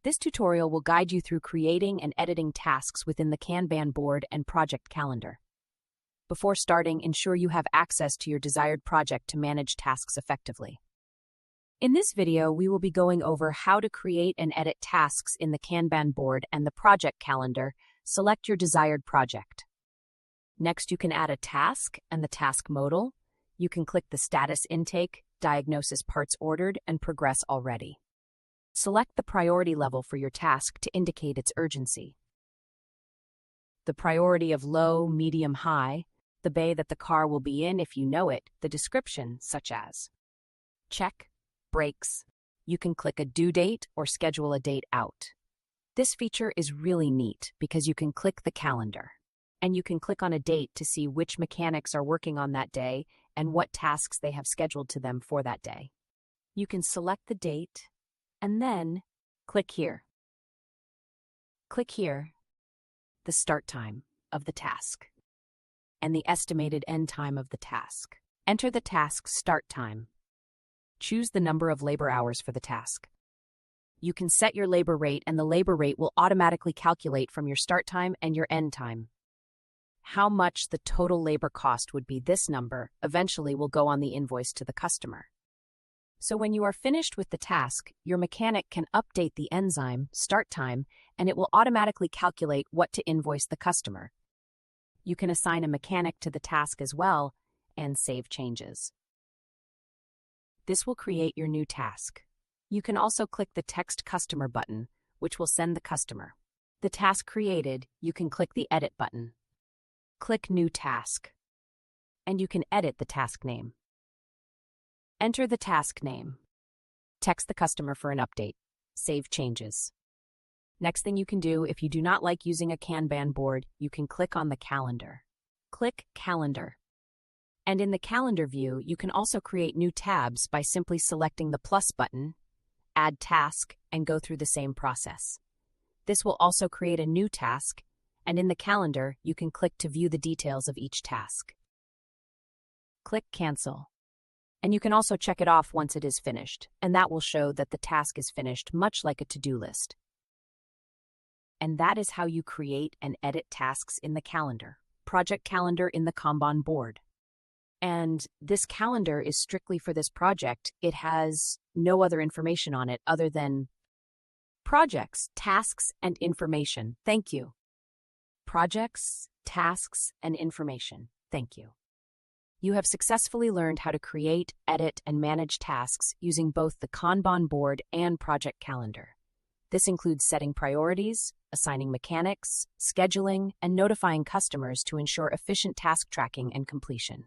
This tutorial will guide you through creating and editing tasks within the Kanban board and project calendar. Before starting, ensure you have access to your desired project to manage tasks effectively. In this video, we will be going over how to create and edit tasks in the Kanban board and the project calendar. Select your desired project. Next, you can add a task and the task modal. You can click the status intake, diagnosis parts ordered, and progress already. Select the priority level for your task to indicate its urgency. The priority of low, medium, high, the bay that the car will be in if you know it, the description such as check, brakes. You can click a due date or schedule a date out. This feature is really neat because you can click the calendar, and you can click on a date to see which mechanics are working on that day and what tasks they have scheduled to them for that day. You can select the date and then click here. Click here, the start time of the task and the estimated end time of the task. Enter the task's start time. Choose the number of labor hours for the task. You can set your labor rate, and the labor rate will automatically calculate from your start time and your end time. How much the total labor cost would be, this number eventually will go on the invoice to the customer. So when you are finished with the task, your mechanic can update the enzyme start time, and it will automatically calculate what to invoice the customer. You can assign a mechanic to the task as well and save changes. This will create your new task. You can also click the Text Customer button, which will send the customer the task created. You can click the Edit button. Click New Task, and you can edit the task name. Enter the task name. Text the customer for an update. Save changes. Next thing you can do, if you do not like using a Kanban board, you can click on the calendar. Click Calendar. And in the calendar view, you can also create new tabs by simply selecting the plus button, add task, and go through the same process. This will also create a new task, and in the calendar, you can click to view the details of each task. Click Cancel. And you can also check it off once it is finished, and that will show that the task is finished, much like a to-do list. And that is how you create and edit tasks in the calendar, project calendar in the Kanban board. And this calendar is strictly for this project. It has no other information on it other than projects, tasks, and information. Thank you. Projects, tasks, and information. Thank you. You have successfully learned how to create, edit, and manage tasks using both the Kanban board and project calendar. This includes setting priorities, assigning mechanics, scheduling, and notifying customers to ensure efficient task tracking and completion.